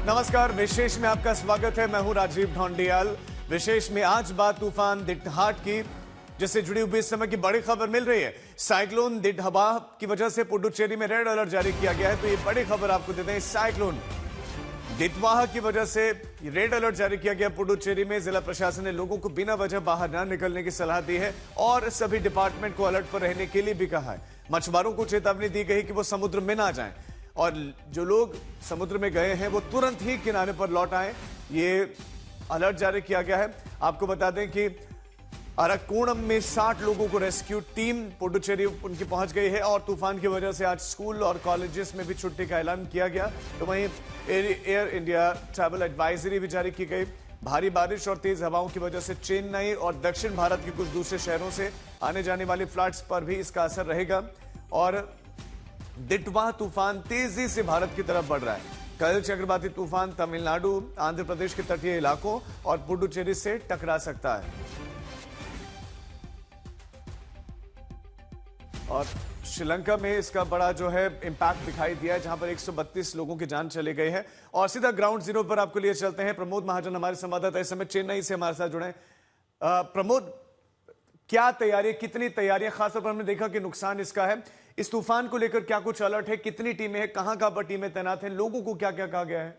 नमस्कार, विशेष में आपका स्वागत है। मैं हूं राजीव ढोंडियाल। विशेष में आज बात तूफान दिटहाट की, जिससे जुड़ी हुई इस समय की बड़ी खबर मिल रही है। साइक्लोन दिटहबा की वजह से पुडुचेरी में रेड अलर्ट जारी किया गया है। तो ये बड़ी खबर आपको देते हैं। साइक्लोन दिटवाहा की वजह से रेड अलर्ट जारी किया गया पुडुचेरी में। जिला प्रशासन ने लोगों को बिना वजह बाहर न निकलने की सलाह दी है और सभी डिपार्टमेंट को अलर्ट पर रहने के लिए भी कहा है। मछुआरों को चेतावनी दी गई कि वो समुद्र में ना जाएं और जो लोग समुद्र में गए हैं वो तुरंत ही किनारे पर लौट आए। ये अलर्ट जारी किया गया है। आपको बता दें कि अरक्कोणम में 60 लोगों को रेस्क्यू टीम पुडुचेरी उनकी पहुंच गई है और तूफान की वजह से आज स्कूल और कॉलेजेस में भी छुट्टी का ऐलान किया गया। तो वहीं एयर इंडिया ट्रैवल एडवाइजरी भी जारी की गई। भारी बारिश और तेज हवाओं की वजह से चेन्नई और दक्षिण भारत के कुछ दूसरे शहरों से आने जाने वाली फ्लाइट्स पर भी इसका असर रहेगा। और दिटवाह तूफान तेजी से भारत की तरफ बढ़ रहा है। कल चक्रवाती तूफान तमिलनाडु, आंध्र प्रदेश के तटीय इलाकों और पुडुचेरी से टकरा सकता है। और श्रीलंका में इसका बड़ा जो है इंपैक्ट दिखाई दिया है, जहां पर 132 लोगों की जान चली गई है। और सीधा ग्राउंड जीरो पर आपको लिए चलते हैं। प्रमोद महाजन हमारे संवाददाता इस समय चेन्नई से हमारे साथ जुड़े। प्रमोद, क्या तैयारी, कितनी तैयारियां, खासतौर पर हमने देखा कि नुकसान इसका है, इस तूफान को लेकर क्या कुछ अलर्ट है, कितनी टीमें हैं, कहां पर टीमें तैनात हैं, लोगों को क्या क्या कहा गया है?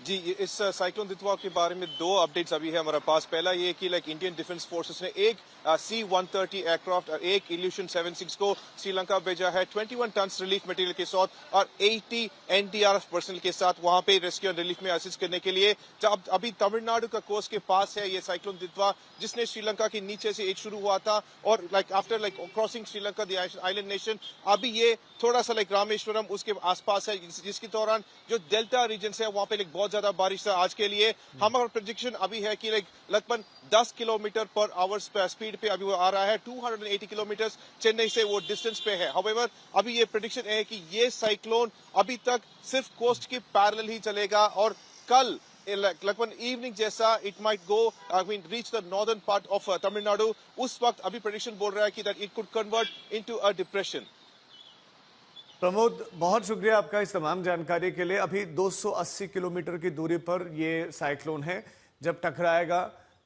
जी, इस साइक्लोन दितवा के बारे में दो अपडेट्स अभी है हमारे पास। पहला ये कि इंडियन डिफेंस फोर्सेस ने एक C-130 एयरक्राफ्ट और एक इल्यूशन 76 को श्रीलंका भेजा है 21 टन रिलीफ मटेरियल के साथ और 80 NDRF पर्सनल के साथ वहां पे रेस्क्यू एंड रिलीफ में असिस्ट करने के लिए। जब अभी तमिलनाडु का कोस्ट के पास है ये साइक्लोन दितवा, जिसने श्रीलंका के नीचे से एक शुरू हुआ था और after crossing Sri Lanka the island nation, अभी ये थोड़ा सा रामेश्वरम उसके आसपास है, जिसके दौरान जो डेल्टा रीजन है वहां पे बहुत ज्यादा बारिश था आज के लिए। हमारा प्रेडिक्शन अभी है कि लगभग 10 किलोमीटर पर आवर स्पीड पे अभी वो आ रहा है। 280 किलोमीटर चेन्नई से वो डिस्टेंस पे है। हाउएवर अभी ये प्रेडिक्शन है कि ये साइक्लोन अभी तक सिर्फ कोस्ट के पैरेलल ही चलेगा और कल लगभग इवनिंग जैसा it might go reach the northern part of Tamil Nadu. उस वक्त अभी प्रेडिक्शन बोल रहा है कि that it could convert into a depression. Pramod, बहुत शुक्रिया आपका इस तमाम जानकारी के लिए। अभी 280 किलोमीटर की दूरी पर ये साइक्लोन है। जब टकराएगा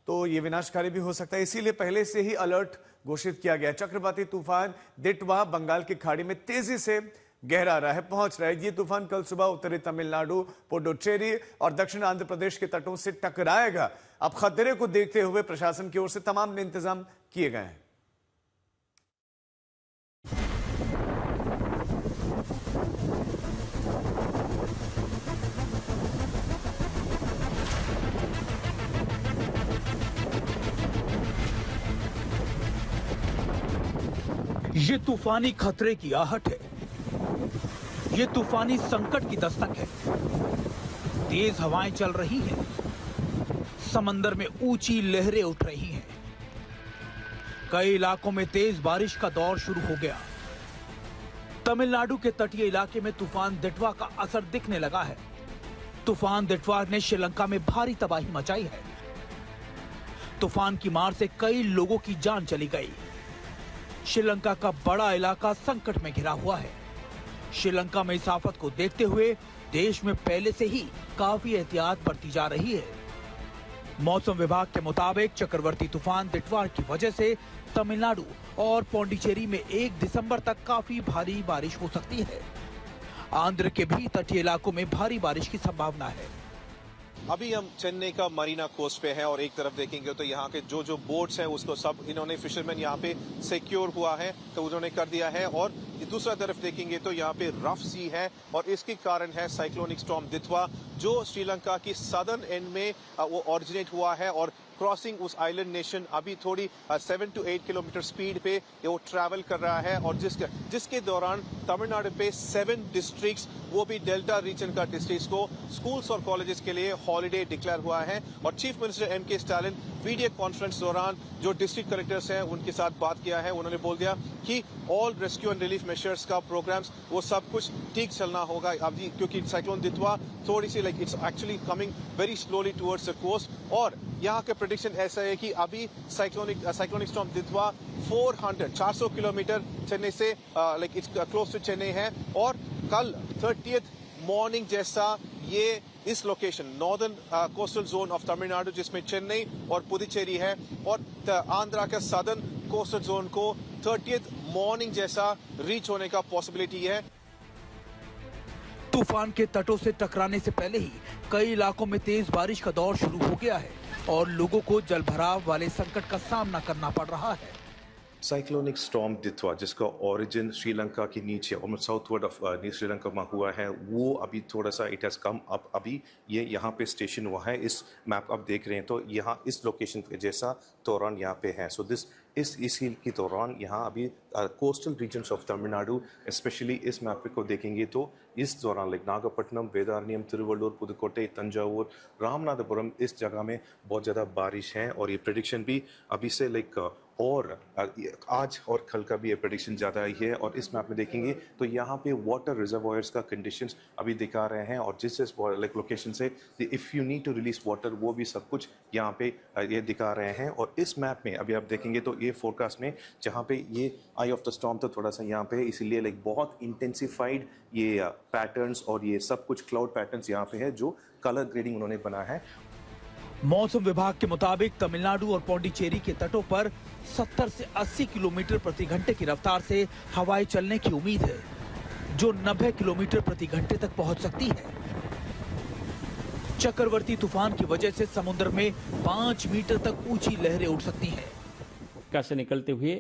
तो ये विनाशकारी भी हो सकता है, इसीलिए पहले से ही अलर्ट घोषित किया गया। चक्रवाती तूफान दिटवा बंगाल की खाड़ी में तेजी से गहरा रहा है, पहुंच रहा है। ये तूफान कल सुबह उत्तरी तमिलनाडु, पुडुचेरी और दक्षिण आंध्र प्रदेश के तटों से टकराएगा। अब खतरे को देखते हुए प्रशासन की ओर से तमाम इंतजाम किए गए हैं। ये तूफानी खतरे की आहट है, ये तूफानी संकट की दस्तक है। तेज हवाएं चल रही हैं, समंदर में ऊंची लहरें उठ रही हैं। कई इलाकों में तेज बारिश का दौर शुरू हो गया। तमिलनाडु के तटीय इलाके में तूफान दिटवा का असर दिखने लगा है। तूफान दिटवा ने श्रीलंका में भारी तबाही मचाई है। तूफान की मार से कई लोगों की जान चली गई। श्रीलंका का बड़ा इलाका संकट में घिरा हुआ है। श्रीलंका में इस आफत को देखते हुए देश में पहले से ही काफी एहतियात बरती जा रही है। मौसम विभाग के मुताबिक चक्रवाती तूफान दिटवा की वजह से तमिलनाडु और पौंडीचेरी में 1 दिसंबर तक काफी भारी बारिश हो सकती है। आंध्र के भी तटीय इलाकों में भारी बारिश की संभावना है। अभी हम चेन्नई का मरीना कोस्ट पे हैं और एक तरफ देखेंगे तो यहाँ के जो बोट्स हैं उसको सब इन्होंने फिशरमैन यहाँ पे सिक्योर हुआ है तो उन्होंने कर दिया है। और दूसरा तरफ देखेंगे तो यहाँ पे रफ सी है और इसके कारण है साइक्लोनिक स्टॉर्म दितवा, जो श्रीलंका की सदर्न एंड में वो ऑरिजिनेट हुआ है और क्रॉसिंग उस आइलैंड नेशन अभी थोड़ी 7 to 8 किलोमीटर स्पीड पे वो ट्रैवल कर रहा है और जिसके दौरान तमिलनाडु पे 7 डिस्ट्रिक्ट्स, वो भी डेल्टा रीजन का डिस्ट्रिक्ट्स को स्कूल्स और कॉलेजेस के लिए हॉलिडे डिक्लेयर हुआ है। और chief minister M.K. Stalin video conference दौरान जो डिस्ट्रिक्ट कलेक्टर्स हैं उनके साथ बात किया है। उन्होंने बोल दिया कि all rescue and relief measures का प्रोग्राम्स वो सब कुछ ठीक चलना होगा अभी, क्योंकि साइक्लोन दितवा थोड़ी सी it's actually coming very slowly towards the coast. और यहाँ के प्रेडिक्शन ऐसा है कि अभी cyclonic storm Ditwah 400 kilometre Chennai से इट्स क्लोज टू चेन्नई है और कल 30th मॉर्निंग जैसा ये इस location northern coastal zone of Tamil Nadu जिसमें चेन्नई और पुदुचेरी है और आंध्रा के सदर्न कोस्टल जोन को 30th मॉर्निंग जैसा रीच होने का पॉसिबिलिटी है। तूफान के तटों से टकराने से पहले ही कई इलाकों में तेज बारिश का दौर शुरू हो गया है और लोगों को जलभराव वाले संकट का सामना करना पड़ रहा है। साइक्लोनिक स्टॉर्म दित्वा जिसका ओरिजिन श्रीलंका के नीचे और साउथवर्ड ऑफ श्रीलंका में हुआ है, वो अभी थोड़ा सा इट हैज़ कम अप। अभी ये यहाँ पे स्टेशन हुआ है। इस मैप आप देख रहे हैं तो यहाँ इस लोकेशन पे जैसा तोरान यहाँ पे है। सो इस हिल की दौरान यहाँ अभी coastal regions of Tamil Nadu specially इस मैप को देखेंगे तो इस दौरान लाइक नागपट्टनम, वेदारण्यम, तिरुवल्लुर, पुदुकोट्टई, तंजावुर, रामनाथपुरम इस जगह में बहुत ज़्यादा बारिश है और ये प्रेडिक्शन भी अभी से लाइक और आज और कल का भी ये प्रेडिक्शन ज़्यादा ही है। और इस मैप में देखेंगे तो यहाँ पे वाटर रिजर्वॉयर्स का कंडीशंस अभी दिखा रहे हैं और जिस लाइक लोकेशन से if you need to release water वो भी सब कुछ यहाँ पे ये दिखा रहे हैं। और इस मैप में अभी आप देखेंगे तो ये फोरकास्ट में जहाँ पे ये आई ऑफ द स्टॉर्म तो थोड़ा सा यहाँ पे इसीलिए लाइक बहुत इंटेंसिफाइड ये पैटर्न्स और ये सब कुछ क्लाउड पैटर्न्स यहाँ पे है जो कलर ग्रेडिंग उन्होंने बना है। मौसम विभाग के मुताबिक तमिलनाडु और पौंडीचेरी के तटों पर 70 से 80 किलोमीटर प्रति घंटे की रफ्तार से हवाएं चलने की उम्मीद है, जो 90 किलोमीटर प्रति घंटे तक पहुंच सकती है। चक्रवर्ती तूफान की वजह से समुद्र में 5 मीटर तक ऊंची लहरें उठ सकती हैं। का से निकलते हुए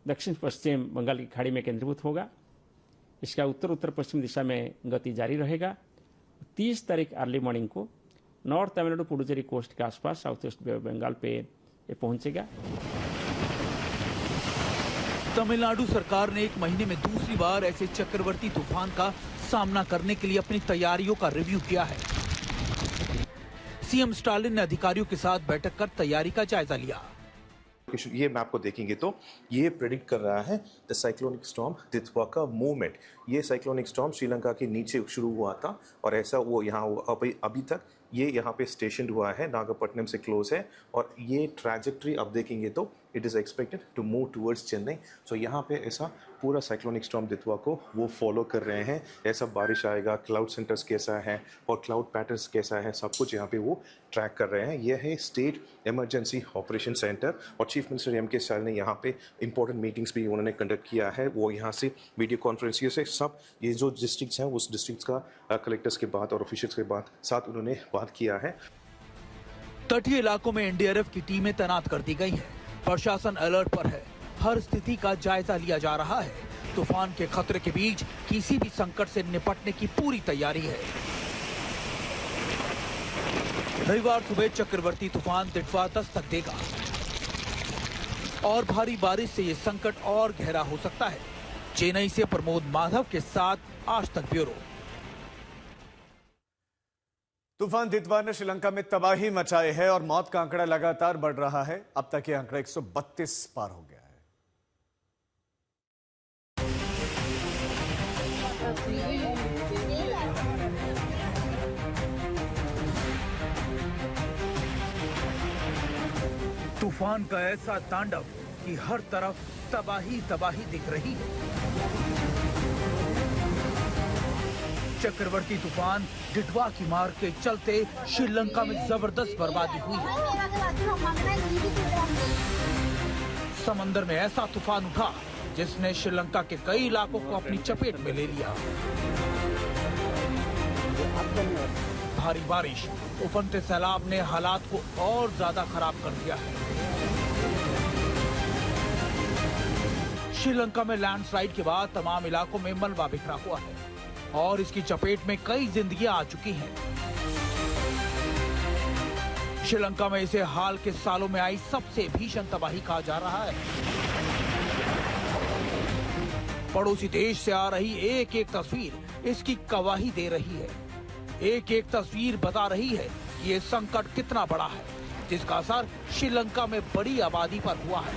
दक्षिण पश्चिम बंगाल की खाड़ी में केंद्रीभूत होगा। इसका उत्तर उत्तर पश्चिम दिशा में गति जारी रहेगा। 30 तारीख अर्ली मॉर्निंग को नॉर्थ तमिलनाडु पुडुचेरी कोस्ट के आसपास साउथ वेस्ट बंगाल पे ये पहुंचेगा। तमिलनाडु सरकार ने एक महीने में दूसरी बार ऐसे चक्रवर्ती तूफान का सामना करने के लिए अपनी तैयारियों का रिव्यू किया है। सीएम स्टालिन ने अधिकारियों के साथ बैठक कर तैयारी का जायजा लिया। ये मैप को देखेंगे तो ये प्रेडिक्ट कर रहा है द साइक्लोनिक स्टॉर्म दित्वा का मूवमेंट। ये साइक्लोनिक स्टॉर्म श्रीलंका के नीचे शुरू हुआ था और ऐसा वो यहाँ अभी तक ये यहाँ पे स्टेशन हुआ है, नागपट्टनम से क्लोज है और ये ट्रैजेक्टरी अब देखेंगे तो it is expected to move towards Chennai. So यहाँ पे ऐसा पूरा साइक्लोनिक स्टॉर्म दित्वा को वो फॉलो कर रहे हैं। ऐसा बारिश आएगा, क्लाउड सेंटर्स कैसा है और क्लाउड पैटर्न्स कैसा है, सब कुछ यहाँ पे वो ट्रैक कर रहे हैं। यह है स्टेट इमरजेंसी ऑपरेशन सेंटर और चीफ मिनिस्टर एम.के. स्टालिन ने यहाँ पे इंपॉर्टेंट मीटिंग्स भी उन्होंने कंडक्ट किया है। वो यहाँ से वीडियो कॉन्फ्रेंसिंग से सब ये जो डिस्ट्रिक्ट्स हैं उस डिस्ट्रिक्ट्स का कलेक्टर्स के बाद और ऑफिशियल्स के बाद साथ उन्होंने बात किया है। तटीय इलाकों में एनडीआरएफ की टीमें तैनात कर दी गई हैं। प्रशासन अलर्ट पर है। हर स्थिति का जायजा लिया जा रहा है। तूफान के खतरे के बीच किसी भी संकट से निपटने की पूरी तैयारी है। रविवार सुबह चक्रवर्ती तूफान दित्वा दस्तक देगा और भारी बारिश से ये संकट और गहरा हो सकता है। चेन्नई से प्रमोद माधव के साथ आज तक ब्यूरो। तूफान दित्वा ने श्रीलंका में तबाही मचाई है और मौत का आंकड़ा लगातार बढ़ रहा है। अब तक यह आंकड़ा 132 पार हो गया है। तूफान का ऐसा तांडव कि हर तरफ तबाही तबाही दिख रही है। चक्रवर्ती तूफान दित्वा की मार के चलते श्रीलंका में जबरदस्त बर्बादी हुई है। समंदर में ऐसा तूफान उठा जिसने श्रीलंका के कई इलाकों को अपनी चपेट में ले लिया। भारी बारिश, उफनते सैलाब ने हालात को और ज्यादा खराब कर दिया है। श्रीलंका में लैंडस्लाइड के बाद तमाम इलाकों में मलबा बिखरा हुआ है और इसकी चपेट में कई जिंदगियां आ चुकी हैं। श्रीलंका में इसे हाल के सालों में आई सबसे भीषण तबाही कहा जा रहा है। पड़ोसी देश से आ रही एक एक तस्वीर इसकी गवाही दे रही है। एक एक तस्वीर बता रही है कि ये संकट कितना बड़ा है, जिसका असर श्रीलंका में बड़ी आबादी पर हुआ है।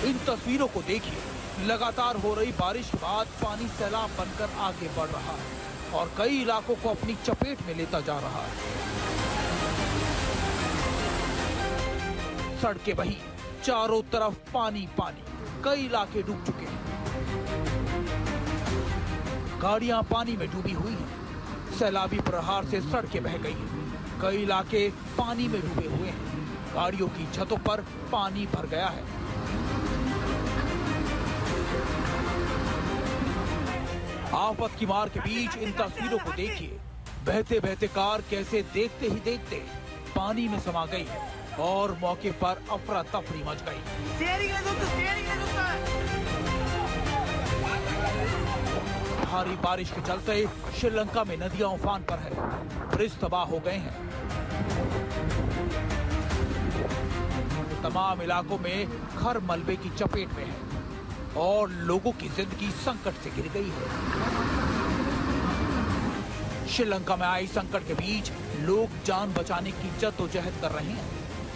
इन तस्वीरों को देखिए। लगातार हो रही बारिश के बाद पानी सैलाब बनकर आगे बढ़ रहा है और कई इलाकों को अपनी चपेट में लेता जा रहा है। सड़कें बही, चारों तरफ पानी पानी, कई इलाके डूब चुके हैं। गाड़ियां पानी में डूबी हुई हैं। सैलाबी प्रहार से सड़कें बह गई हैं। कई इलाके पानी में डूबे हुए हैं। गाड़ियों की छतों पर पानी भर गया है। आफत की मार के बीच इन तस्वीरों को देखिए। बहते बहते कार कैसे देखते ही देखते पानी में समा गई और मौके पर अफरा तफरी मच गई। भारी बारिश के चलते श्रीलंका में नदियां उफान पर है। ब्रिज तबाह हो गए हैं। तमाम इलाकों में घर मलबे की चपेट में है और लोगों की जिंदगी संकट से घिर गई है। श्रीलंका में आई संकट के बीच लोग जान बचाने की जद्दोजहद कर रहे हैं।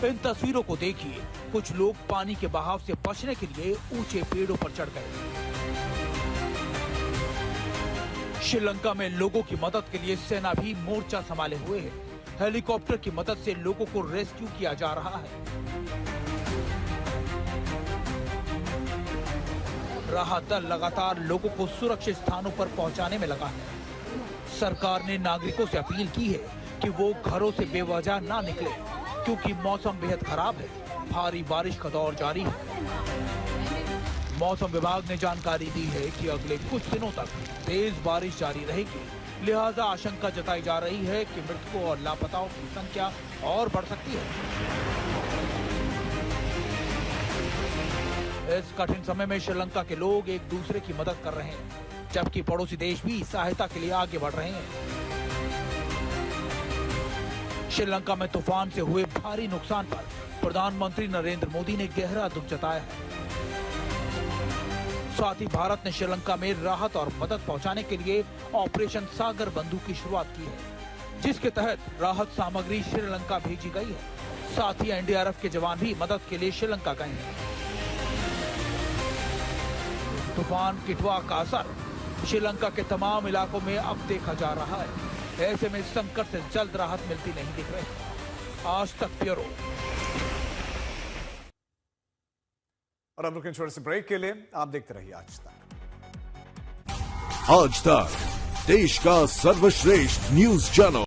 इन तस्वीरों को देखिए। कुछ लोग पानी के बहाव से बचने के लिए ऊंचे पेड़ों पर चढ़ गए। श्रीलंका में लोगों की मदद के लिए सेना भी मोर्चा संभाले हुए है। हेलीकॉप्टर की मदद से लोगों को रेस्क्यू किया जा रहा है। राहत दल लगातार लोगों को सुरक्षित स्थानों पर पहुंचाने में लगा है। सरकार ने नागरिकों से अपील की है कि वो घरों से बेवजह ना निकले, क्योंकि मौसम बेहद खराब है। भारी बारिश का दौर जारी है। मौसम विभाग ने जानकारी दी है कि अगले कुछ दिनों तक तेज बारिश जारी रहेगी। लिहाजा आशंका जताई जा रही है कि मृतकों और लापताओं की संख्या और बढ़ सकती है। इस कठिन समय में श्रीलंका के लोग एक दूसरे की मदद कर रहे हैं, जबकि पड़ोसी देश भी सहायता के लिए आगे बढ़ रहे हैं। श्रीलंका में तूफान से हुए भारी नुकसान पर प्रधानमंत्री नरेंद्र मोदी ने गहरा दुख जताया है। साथ ही भारत ने श्रीलंका में राहत और मदद पहुंचाने के लिए ऑपरेशन सागर बंधु की शुरुआत की है, जिसके तहत राहत सामग्री श्रीलंका भेजी गई है। साथ ही एनडीआरएफ के जवान भी मदद के लिए श्रीलंका गए हैं। तूफान किटवा का असर श्रीलंका के तमाम इलाकों में अब देखा जा रहा है। ऐसे में संकट से जल्द राहत मिलती नहीं दिख रही। आज तक ब्यूरो। और अब रुकें छोटे से ब्रेक के लिए। आप देखते रहिए आज तक। आज तक देश का सर्वश्रेष्ठ न्यूज चैनल।